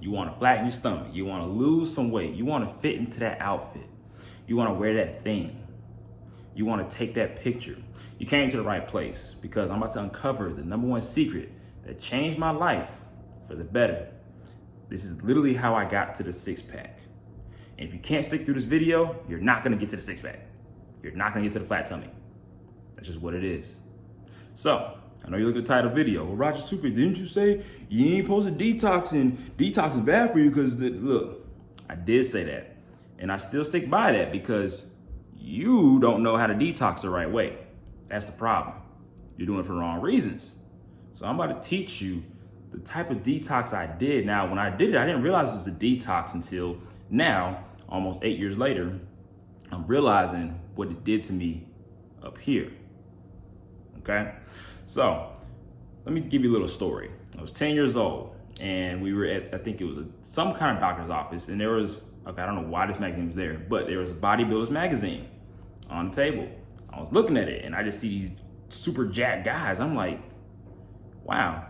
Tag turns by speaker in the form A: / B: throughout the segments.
A: You want to flatten your stomach. You want to lose some weight. You want to fit into that outfit. You want to wear that thing. You want to take that picture. You came to the right place because I'm about to uncover the #1 secret that changed my life for the better. This is literally how I got to the 6-pack. And if you can't stick through this video, you're not going to get to the 6-pack. You're not going to get to the flat tummy. That's just what it is. So, I know you look at the title video. Well, Roger Toothpick, didn't you say you ain't supposed to detoxing? Detoxing bad for you because, look, I did say that. And I still stick by that because you don't know how to detox the right way. That's the problem. You're doing it for the wrong reasons. So I'm about to teach you the type of detox I did. Now, when I did it, I didn't realize it was a detox until now, almost 8 years later. I'm realizing what it did to me up here. Okay? So let me give you a little story. I was 10 years old and we were at, I think it was some kind of doctor's office, and there was, okay, I don't know why this magazine was there, but there was a bodybuilders magazine on the table. I was looking at it and I just see these super jacked guys. I'm like, wow,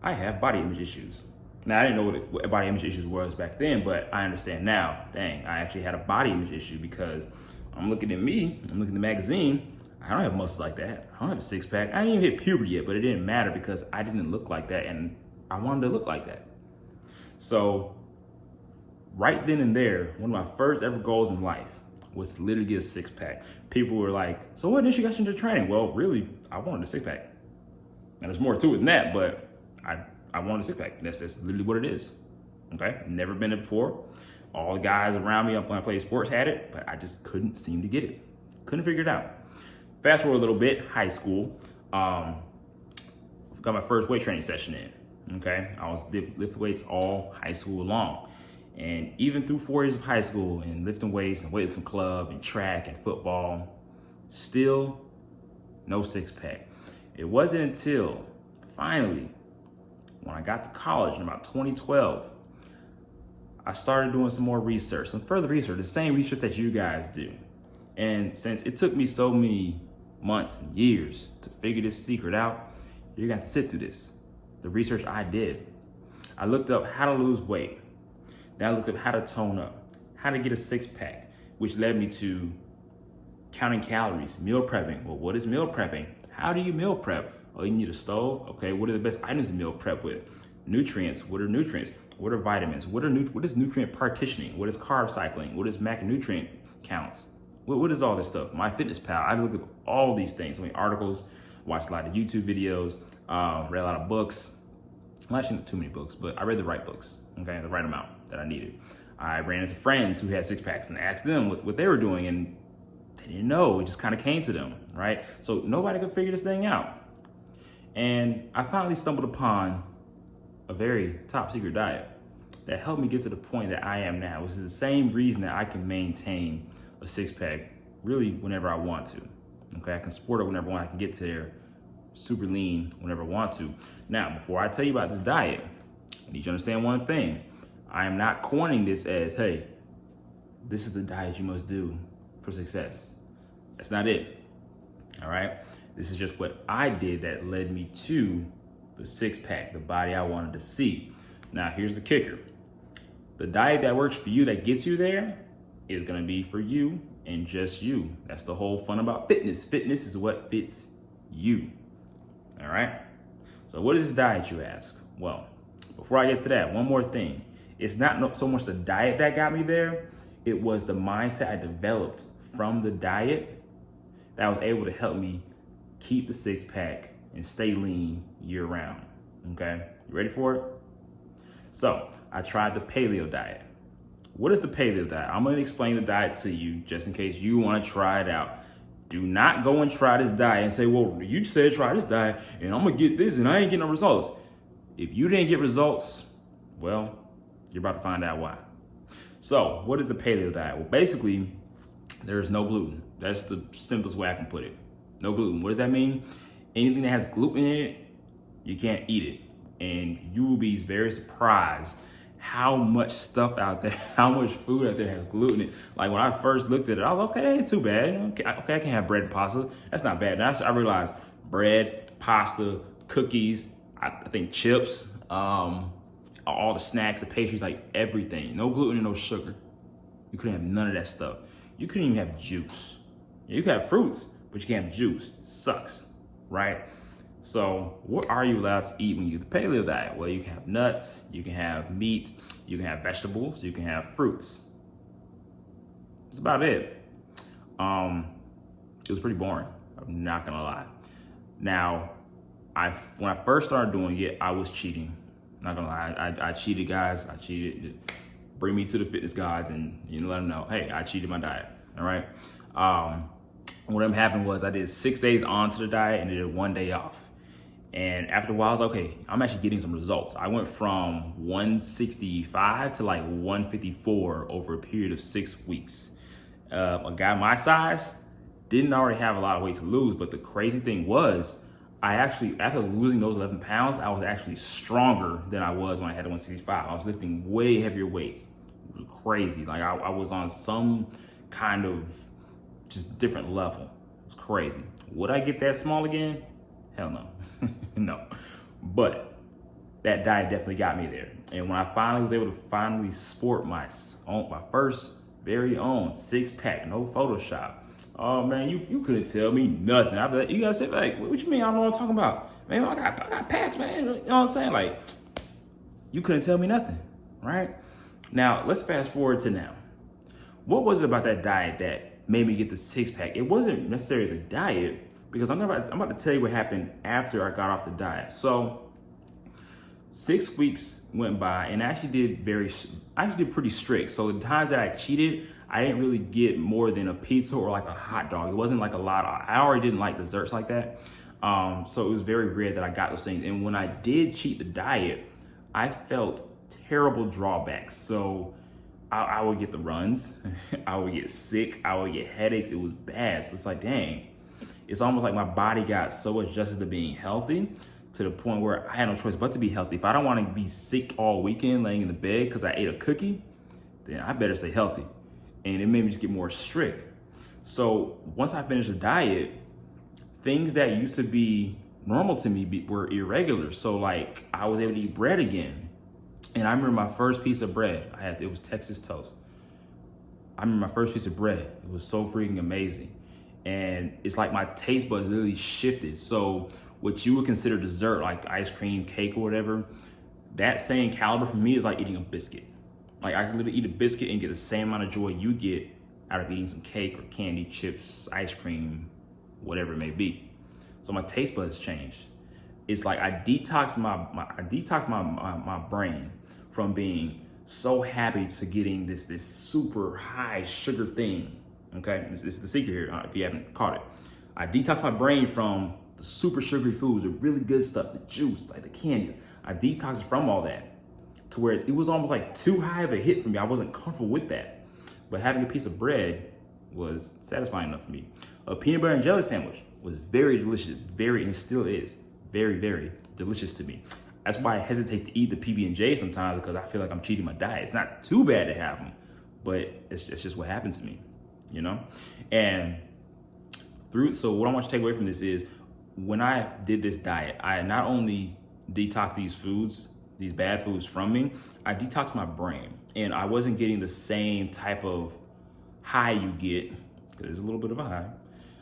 A: I have body image issues. Now, I didn't know what body image issues was back then, but I understand now. Dang, I actually had a body image issue because I'm looking at me, I'm looking at the magazine. I don't have muscles like that. I don't have a 6-pack. I didn't even hit puberty yet, but it didn't matter because I didn't look like that and I wanted to look like that. So right then and there, one of my first ever goals in life was to literally get a 6-pack. People were like, so what did you got into training? Well, really, I wanted a 6-pack. Now there's more to it than that, but I wanted a 6-pack. That's literally what it is. Okay, never been it before. All the guys around me when I played sports had it, but I just couldn't seem to get it. Couldn't figure it out. Fast forward a little bit, high school. Got my first weight training session in. Okay, I was lifting weights all high school long. And even through 4 years of high school and lifting weights and weightlifting club and track and football, still no 6-pack. It wasn't until finally, when I got to college in about 2012, I started doing some more research, some further research, the same research that you guys do. And since it took me so many months and years to figure this secret out, you're gonna have to sit through this. The research I did. I looked up how to lose weight. Then I looked up how to tone up, how to get a 6-pack, which led me to counting calories, meal prepping. Well, what is meal prepping? How do you meal prep? Oh, you need a stove? Okay, what are the best items to meal prep with? Nutrients, what are nutrients? What are vitamins? What is nutrient partitioning? What is carb cycling? What is macronutrient counts? What is all this stuff? MyFitnessPal, I looked up all these things, so many articles, watched a lot of YouTube videos, read a lot of books. Well, actually not too many books, but I read the right books, okay, the right amount that I needed. I ran into friends who had 6-packs and asked them what they were doing, and they didn't know. It just kind of came to them, right? So nobody could figure this thing out. And I finally stumbled upon a very top secret diet that helped me get to the point that I am now, which is the same reason that I can maintain a 6-pack really whenever I want to. Okay, I can sport it whenever I want. I can get to there super lean whenever I want to. Now, before I tell you about this diet, I need you to understand one thing. I am not coining this as, hey, this is the diet you must do for success. That's not it, all right? This is just what I did that led me to the 6-pack, the body I wanted to see. Now, here's the kicker. The diet that works for you, that gets you there, is gonna be for you and just you. That's the whole fun about fitness. Fitness is what fits you, all right? So what is this diet, you ask? Well, before I get to that, one more thing. It's not so much the diet that got me there, it was the mindset I developed from the diet that was able to help me keep the 6-pack and stay lean year round, okay? You ready for it? So I tried the paleo diet. What is the paleo diet? I'm gonna explain the diet to you just in case you wanna try it out. Do not go and try this diet and say, well, you said try this diet and I'm gonna get this and I ain't getting no results. If you didn't get results, well, you're about to find out why. So what is the paleo diet? Well, basically, there's no gluten. That's the simplest way I can put it. No gluten. What does that mean? Anything that has gluten in it, you can't eat it. And you will be very surprised how much stuff out there, how much food out there has gluten in it. Like when I first looked at it, I was okay, ain't too bad. Okay, I can have bread and pasta. That's not bad. Now I realized bread, pasta, cookies, I think chips. I all the snacks, the pastries, like everything. No gluten and no sugar. You couldn't have none of that stuff. You couldn't even have juice. You can have fruits, but you can't have juice. It sucks, right? So what are you allowed to eat when you do the paleo diet? Well, you can have nuts, you can have meats, you can have vegetables, you can have fruits. That's about it. It was pretty boring. I'm not gonna lie. Now, when I first started doing it, I was cheating. Not gonna lie, I cheated, guys. I cheated. Bring me to the fitness gods and let them know, hey, I cheated my diet. All right. What happened was I did 6 days onto the diet and did 1 day off. And after a while, I was like, okay, I'm actually getting some results. I went from 165 to like 154 over a period of 6 weeks. A guy my size didn't already have a lot of weight to lose, but the crazy thing was, I actually, after losing those 11 pounds, I was actually stronger than I was when I had 165. I was lifting way heavier weights. It was crazy. Like I was on some kind of just different level. It was crazy. Would I get that small again? Hell no. No. But that diet definitely got me there. And when I finally was able to finally sport my first very own 6-pack, no Photoshop. Oh man, you couldn't tell me nothing. I'd be like, you gotta say like, what you mean? I don't know what I'm talking about. Man, I got packs, man. You know what I'm saying? Like, you couldn't tell me nothing, right? Now, let's fast forward to now. What was it about that diet that made me get the 6-pack? It wasn't necessarily the diet, because I'm about to tell you what happened after I got off the diet. So 6 weeks went by and I actually did pretty strict. So the times that I cheated, I didn't really get more than a pizza or like a hot dog. It wasn't like a lot. I already didn't like desserts like that. So it was very rare that I got those things. And when I did cheat the diet, I felt terrible drawbacks. So I would get the runs, I would get sick, I would get headaches. It was bad. So it's like, dang, it's almost like my body got so adjusted to being healthy to the point where I had no choice but to be healthy. If I don't want to be sick all weekend laying in the bed because I ate a cookie, then I better stay healthy. And it made me just get more strict. So once I finished the diet, things that used to be normal to me were irregular. So like I was able to eat bread again. And I remember my first piece of bread, it was Texas toast. I remember my first piece of bread. It was so freaking amazing. And it's like my taste buds literally shifted. So what you would consider dessert, like ice cream, cake, or whatever, that same caliber for me is like eating a biscuit. Like I can literally eat a biscuit and get the same amount of joy you get out of eating some cake or candy, chips, ice cream, whatever it may be. So my taste buds changed. It's like I detoxed my brain from being so happy to getting this super high sugar thing. Okay, this is the secret here if you haven't caught it. I detoxed my brain from the super sugary foods, the really good stuff, the juice, like the candy. I detoxed it from all that to where it was almost like too high of a hit for me. I wasn't comfortable with that. But having a piece of bread was satisfying enough for me. A peanut butter and jelly sandwich was very delicious, and still is very, very delicious to me. That's why I hesitate to eat the PB&J sometimes, because I feel like I'm cheating my diet. It's not too bad to have them, but it's just what happens to me, And so what I want you to take away from this is, when I did this diet, I not only detoxed these foods, these bad foods from me, I detoxed my brain. And I wasn't getting the same type of high you get, because there's a little bit of a high.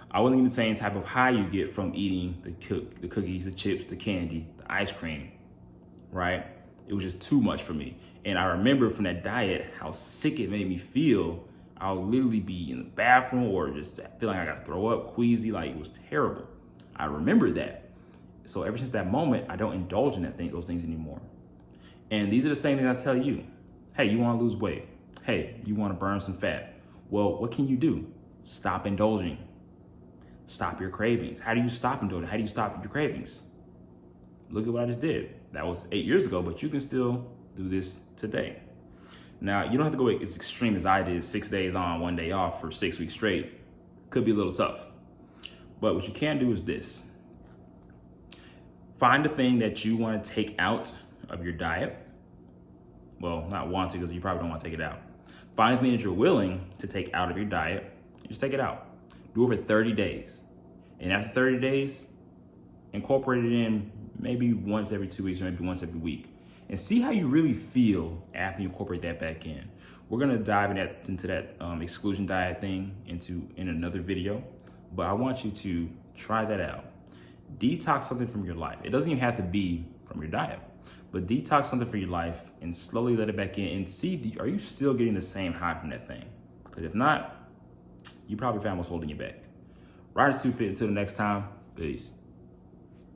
A: I wasn't getting the same type of high you get from eating the cookies, the chips, the candy, the ice cream, right? It was just too much for me. And I remember from that diet how sick it made me feel. I would literally be in the bathroom or just feeling like I gotta throw up, queasy, like it was terrible. I remember that. So ever since that moment, I don't indulge in those things anymore. And these are the same things I tell you. Hey, you wanna lose weight. Hey, you wanna burn some fat. Well, what can you do? Stop indulging. Stop your cravings. How do you stop indulging? How do you stop your cravings? Look at what I just did. That was 8 years ago, but you can still do this today. Now, you don't have to go as extreme as I did, 6 days on, 1 day off for 6 weeks straight. Could be a little tough. But what you can do is this. Find a thing that you want to take out of your diet. Well, not want to, because you probably don't want to take it out. Find a thing that you're willing to take out of your diet. Just take it out. Do it for 30 days. And after 30 days, incorporate it in maybe once every 2 weeks or maybe once every week. and see how you really feel after you incorporate that back in. We're gonna dive into that exclusion diet thing in another video, but I want you to try that out. Detox something from your life. It doesn't even have to be from your diet, but detox something from your life and slowly let it back in and see, are you still getting the same high from that thing? Because if not, you probably found what's holding you back. Riders 2 Fit, until the next time, peace.